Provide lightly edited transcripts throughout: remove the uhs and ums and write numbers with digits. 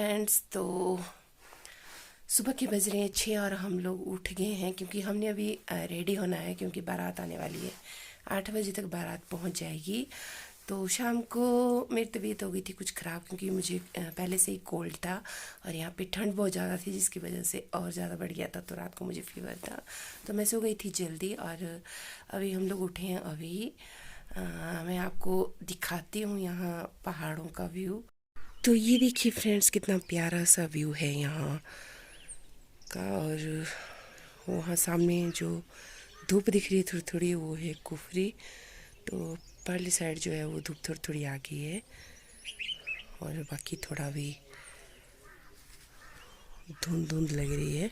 Friends, तो सुबह के बज रहे हैं 6 और हम लोग उठ गए हैं क्योंकि हमने अभी रेडी होना है क्योंकि बारात आने वाली है। 8 बजे तक बारात पहुंच जाएगी। तो शाम को मेरी तबीयत हो गई थी कुछ ख़राब क्योंकि मुझे पहले से ही कोल्ड था और यहाँ पे ठंड बहुत ज़्यादा थी जिसकी वजह से और ज़्यादा बढ़ गया था। तो रात को मुझे फीवर था तो मैं सो गई थी जल्दी और अभी हम लोग उठे हैं। अभी मैं आपको दिखाती हूँ यहाँ पहाड़ों का व्यू। तो ये देखिए फ्रेंड्स, कितना प्यारा सा व्यू है यहाँ का। और वहाँ सामने जो धूप दिख रही है थोड़ी थोड़ी, वो है कुफरी। तो परली साइड जो है वो धूप थोड़ी थोड़ी आ गई है और बाकी थोड़ा भी धुंध धुंध लग रही है।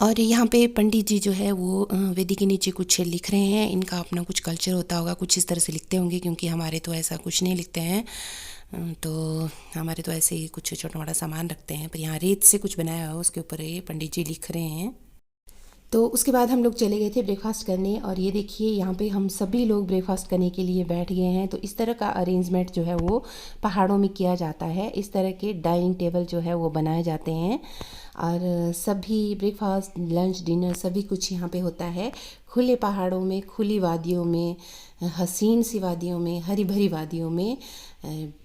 और यहाँ पे पंडित जी जो है वो वेदी के नीचे कुछ लिख रहे हैं। इनका अपना कुछ कल्चर होता होगा, कुछ इस तरह से लिखते होंगे क्योंकि हमारे तो ऐसा कुछ नहीं लिखते हैं। तो हमारे तो ऐसे ही कुछ छोटा मोटा सामान रखते हैं, पर यहाँ रेत से कुछ बनाया हुआ उसके ऊपर ये पंडित जी लिख रहे हैं। तो उसके बाद हम लोग चले गए थे ब्रेकफास्ट करने और ये देखिए यहाँ पे हम सभी लोग ब्रेकफास्ट करने के लिए बैठ गए हैं। तो इस तरह का अरेंजमेंट जो है वो पहाड़ों में किया जाता है। इस तरह के डाइनिंग टेबल जो है वो बनाए जाते हैं और सभी ब्रेकफास्ट, लंच, डिनर सभी कुछ यहाँ पे होता है खुले पहाड़ों में, खुली वादियों में, हसीन सी वादियों में, हरी भरी वादियों में।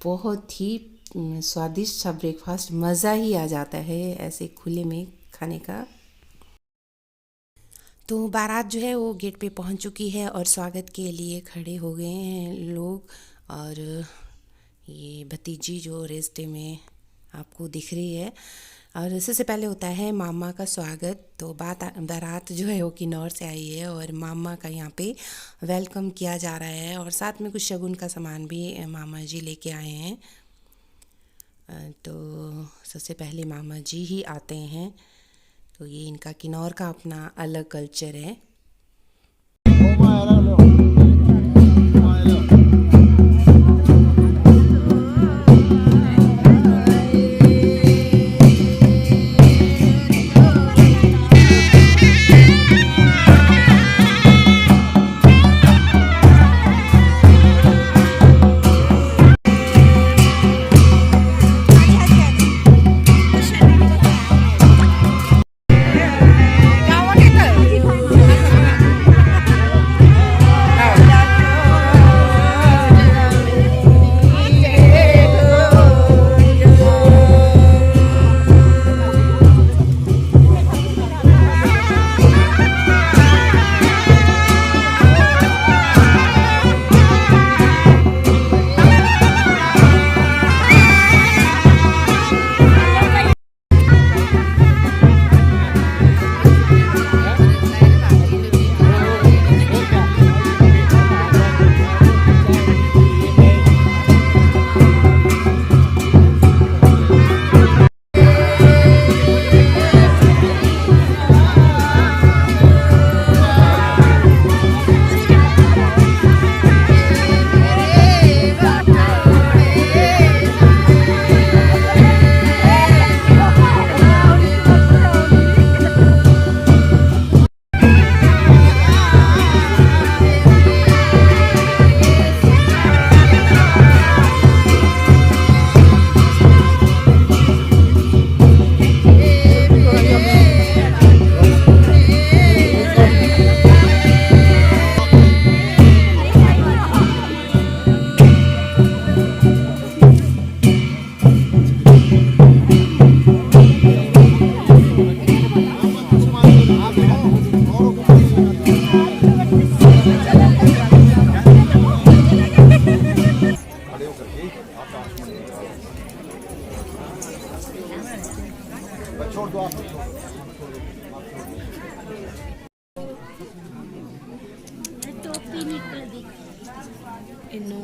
बहुत ही स्वादिष्ट सा ब्रेकफास्ट, मज़ा ही आ जाता है ऐसे खुले में खाने का। तो बारात जो है वो गेट पे पहुंच चुकी है और स्वागत के लिए खड़े हो गए हैं लोग। और ये भतीजी जो रेस्टे में आपको दिख रही है। और सबसे पहले होता है मामा का स्वागत। तो बारात जो है वो किन्नौर से आई है और मामा का यहाँ पे वेलकम किया जा रहा है और साथ में कुछ शगुन का सामान भी मामा जी लेके आए हैं। तो सबसे पहले मामा जी ही आते हैं। तो ये इनका किन्नौर का अपना अलग कल्चर है। छोड़ दो आप। टोपी निकल दी इन्नो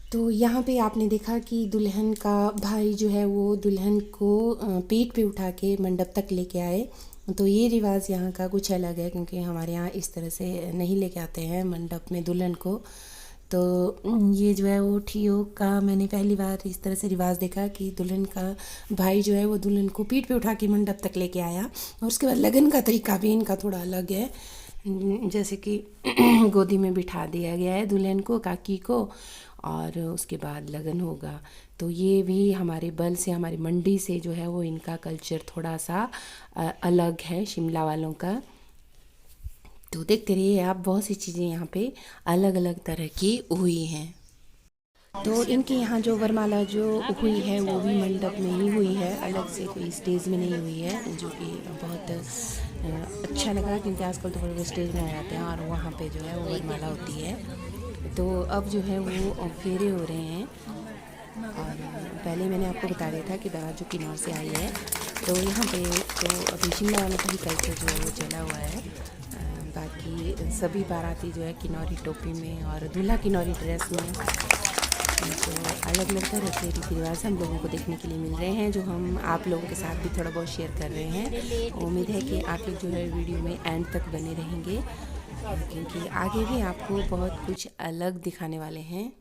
तो यहाँ पे आपने देखा कि दुल्हन का भाई जो है वो दुल्हन को पीठ पे उठा के मंडप तक लेके आए। तो ये रिवाज यहाँ का कुछ अलग है, क्योंकि हमारे यहाँ इस तरह से नहीं लेके आते हैं मंडप में दुल्हन को। तो ये जो है वो ठियो का मैंने पहली बार इस तरह से रिवाज देखा कि दुल्हन का भाई जो है वो दुल्हन को पीठ पे उठा के मंडप तक लेके आया। और उसके बाद लगन का तरीका भी इनका थोड़ा अलग है, जैसे कि गोदी में बिठा दिया गया है दुल्हन को, काकी को, और उसके बाद लगन होगा। तो ये भी हमारे बल से, हमारी मंडी से जो है वो इनका कल्चर थोड़ा सा अलग है शिमला वालों का। तो देखते रहिए आप, बहुत सी चीज़ें यहाँ पे अलग अलग तरह की हुई हैं। तो इनके यहाँ जो वरमाला जो हुई है वो भी मंडप में ही हुई है, अलग से कोई स्टेज में नहीं हुई है, जो कि बहुत अच्छा लगा, क्योंकि आजकल तो बड़े स्टेज में आ जाते हैं और वहाँ पे जो है वो वरमाला होती है। तो अब जो है वो फेरे हो रहे हैं। और पहले मैंने आपको बता दिया था कि बारात जो किन्नौर से आई है, तो यहाँ पे तो अभी शिमला वालों का ही कल्चर जो है वो चला हुआ है। बाकी सभी बाराती जो है किन्नौरी टोपी में और दूल्हा किन्नौरी ड्रेस में। तो अलग अलग तरह के रीति रिवाज हम लोगों को देखने के लिए मिल रहे हैं, जो हम आप लोगों के साथ भी थोड़ा बहुत शेयर कर रहे हैं। उम्मीद है कि आप लोग जो है वीडियो में एंड तक बने रहेंगे, क्योंकि आगे भी आपको बहुत कुछ अलग दिखाने वाले हैं।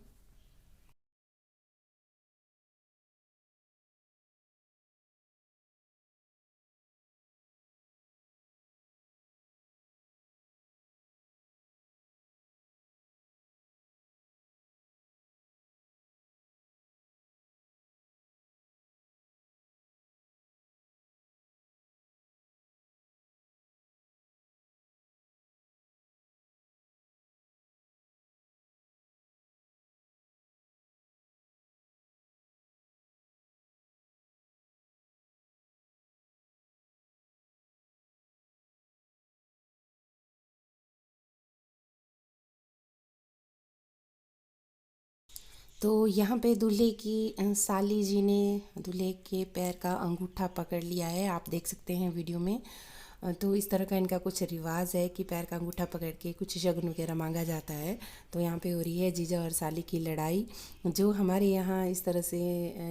तो यहाँ पे दूल्हे की साली जी ने दूल्हे के पैर का अंगूठा पकड़ लिया है, आप देख सकते हैं वीडियो में। तो इस तरह का इनका कुछ रिवाज है कि पैर का अंगूठा पकड़ के कुछ शगुन वगैरह मांगा जाता है। तो यहाँ पे हो रही है जीजा और साली की लड़ाई, जो हमारे यहाँ इस तरह से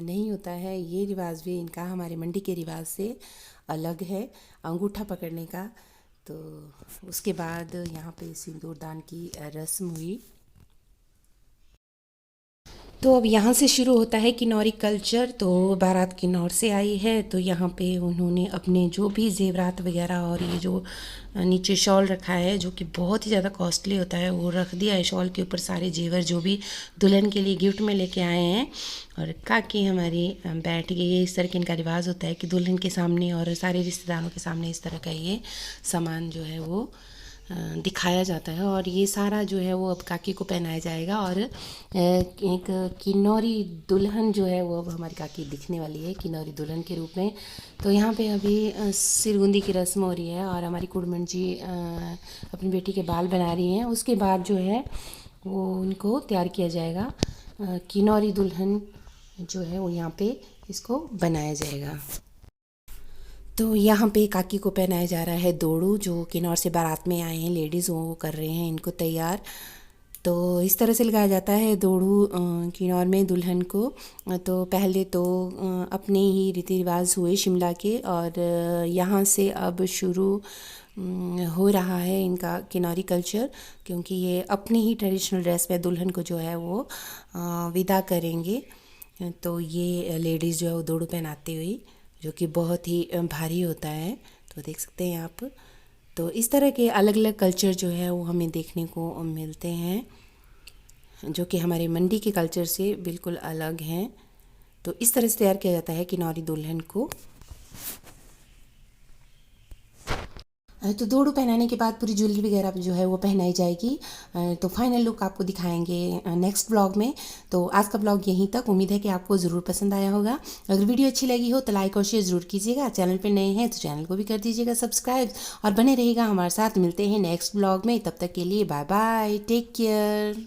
नहीं होता है। ये रिवाज भी इनका हमारे मंडी के रिवाज से अलग है, अंगूठा पकड़ने का। तो उसके बाद यहाँ पे सिंदूरदान की रस्म हुई। तो अब यहाँ से शुरू होता है किन्नौरी कल्चर। तो बारात किन्नौर से आई है, तो यहाँ पे उन्होंने अपने जो भी जेवरात वगैरह और ये जो नीचे शॉल रखा है, जो कि बहुत ही ज़्यादा कॉस्टली होता है, वो रख दिया है। शॉल के ऊपर सारे जेवर जो भी दुल्हन के लिए गिफ्ट में लेके आए हैं। और काकी हमारी बैठ गई है। इस तरह का इनका रिवाज होता है कि दुल्हन के सामने और सारे रिश्तेदारों के सामने इस तरह का ये सामान जो है वो दिखाया जाता है। और ये सारा जो है वो अब काकी को पहनाया जाएगा। और एक किन्नौरी दुल्हन जो है वो अब हमारी काकी दिखने वाली है किन्नौरी दुल्हन के रूप में। तो यहाँ पे अभी सिरगुंदी की रस्म हो रही है और हमारी कुड़मन जी अपनी बेटी के बाल बना रही हैं। उसके बाद जो है वो उनको तैयार किया जाएगा, किन्नौरी दुल्हन जो है वो यहाँ पे इसको बनाया जाएगा। तो यहाँ पे काकी को पहनाया जा रहा है दोड़ू, जो किन्नौर से बारात में आए हैं लेडीज़, वो कर रहे हैं इनको तैयार। तो इस तरह से लगाया जाता है दोड़ू किन्नौर में दुल्हन को। तो पहले तो अपने ही रीति रिवाज हुए शिमला के, और यहाँ से अब शुरू हो रहा है इनका किन्नौरी कल्चर, क्योंकि ये अपनी ही ट्रेडिशनल ड्रेस में दुल्हन को जो है वो विदा करेंगे। तो ये लेडीज़ जो है वो दोड़ू पहनाती हुई, जो कि बहुत ही भारी होता है। तो देख सकते हैं आप। तो इस तरह के अलग अलग कल्चर जो है वो हमें देखने को मिलते हैं, जो कि हमारे मंडी के कल्चर से बिल्कुल अलग हैं। तो इस तरह से तैयार किया जाता है किन्नौरी दुल्हन को। तो दोड़ू पहनाने के बाद पूरी ज्वेलरी वगैरह जो है वो पहनाई जाएगी। तो फाइनल लुक आपको दिखाएंगे नेक्स्ट ब्लॉग में। तो आज का ब्लॉग यहीं तक। उम्मीद है कि आपको ज़रूर पसंद आया होगा। अगर वीडियो अच्छी लगी हो तो लाइक और शेयर ज़रूर कीजिएगा। चैनल पर नए हैं तो चैनल को भी कर दीजिएगा सब्सक्राइब, और बने रहिएगा हमारे साथ। मिलते हैं नेक्स्ट ब्लॉग में, तब तक के लिए बाय बाय, टेक केयर।